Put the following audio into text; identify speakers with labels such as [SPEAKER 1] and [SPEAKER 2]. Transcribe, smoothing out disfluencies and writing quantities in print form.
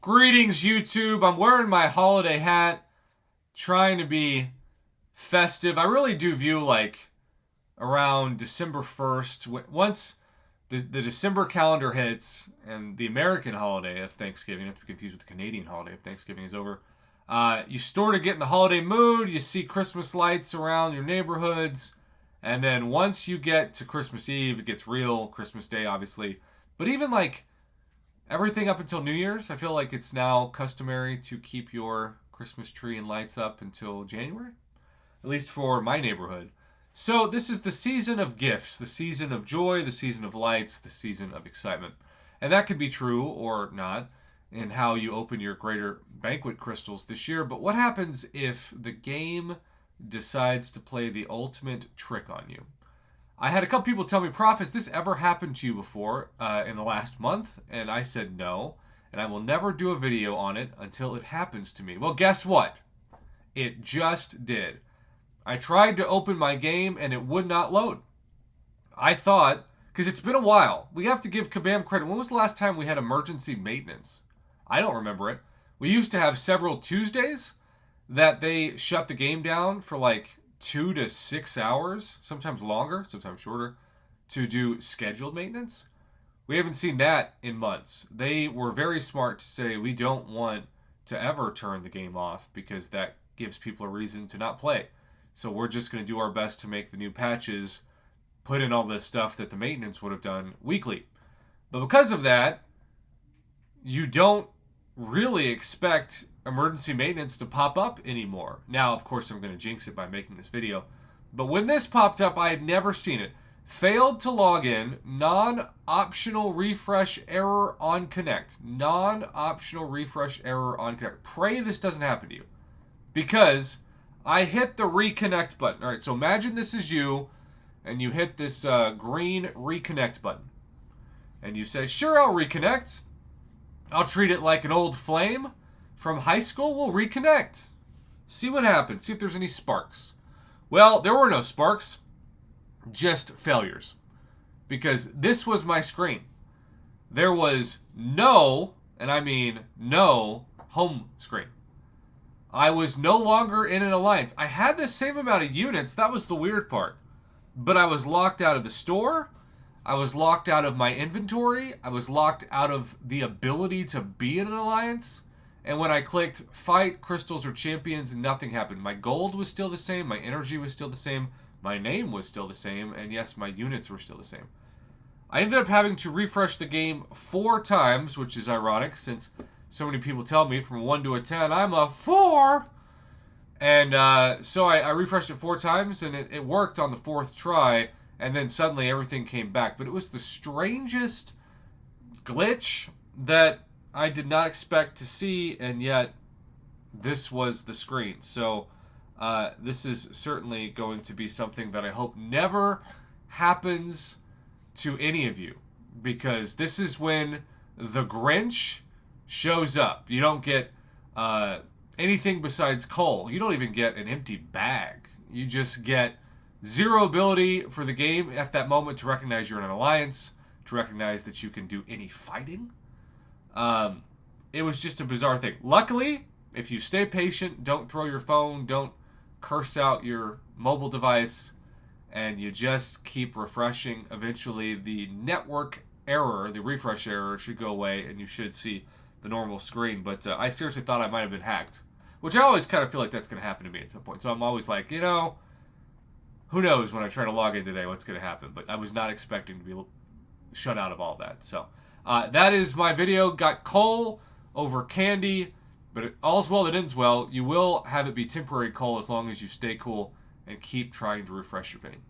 [SPEAKER 1] Greetings, YouTube. I'm wearing my holiday hat, trying to be festive. I really do view like around December 1st, once the December calendar hits and the American holiday of Thanksgiving, not to be confused with the Canadian holiday of Thanksgiving, is over. You sort of get in the holiday mood. You see Christmas lights around your neighborhoods. And then once you get to Christmas Eve, it gets real. Christmas Day, obviously. But even like everything up until New Year's, I feel like it's now customary to keep your Christmas tree and lights up until January, at least for my neighborhood. So this is the season of gifts, the season of joy, the season of lights, the season of excitement. And that could be true or not in how you open your greater banquet crystals this year. But what happens if the game decides to play the ultimate trick on you? I had a couple people tell me, Prof, has this ever happened to you before in the last month? And I said no, and I will never do a video on it until it happens to me. Well, guess what? It just did. I tried to open my game and it would not load. I thought, because it's been a while, we have to give Kabam credit. When was the last time we had emergency maintenance? I don't remember it. We used to have several Tuesdays that they shut the game down for like 2 to 6 hours, sometimes longer, sometimes shorter, to do scheduled maintenance. We haven't seen that in months. They were very smart to say we don't want to ever turn the game off because that gives people a reason to not play. So we're just going to do our best to make the new patches put in all this stuff that the maintenance would have done weekly. But because of that, you don't really expect emergency maintenance to pop up anymore. Now, of course, I'm going to jinx it by making this video. But when this popped up, I had never seen it. Failed to log in, non-optional refresh error on Connect. Non-optional refresh error on Connect. Pray this doesn't happen to you. Because I hit the reconnect button. All right, so imagine this is you, and you hit this green reconnect button. And you say, sure, I'll reconnect. I'll treat it like an old flame from high school. We'll reconnect. See what happens. See if there's any sparks. Well, there were no sparks. Just failures. Because this was my screen. There was no, and I mean no, home screen. I was no longer in an alliance. I had the same amount of units. That was the weird part. But I was locked out of the store. I was locked out of my inventory. I was locked out of the ability to be in an alliance. And when I clicked fight, crystals, or champions, nothing happened. My gold was still the same. My energy was still the same. My name was still the same. And yes, my units were still the same. I ended up having to refresh the game 4 times, which is ironic since so many people tell me from 1 to a 10, I'm a 4. And so I refreshed it 4 times, and it worked on the 4th try. And then suddenly everything came back. But it was the strangest glitch that I did not expect to see, and yet this was the screen. So this is certainly going to be something that I hope never happens to any of you, because this is when the Grinch shows up. You don't get anything besides coal. You don't even get an empty bag. You just get zero ability for the game at that moment to recognize you're in an alliance, to recognize that you can do any fighting. It was just a bizarre thing. Luckily, if you stay patient, don't throw your phone, don't curse out your mobile device, and you just keep refreshing, eventually the network error, the refresh error, should go away and you should see the normal screen. But I seriously thought I might have been hacked, which I always kind of feel like that's going to happen to me at some point. So I'm always like, who knows when I try to log in today what's going to happen. But I was not expecting to be shut out of all that. So that is my video. Got coal over candy, but all's well that ends well. You will have it be temporary coal as long as you stay cool and keep trying to refresh your vein.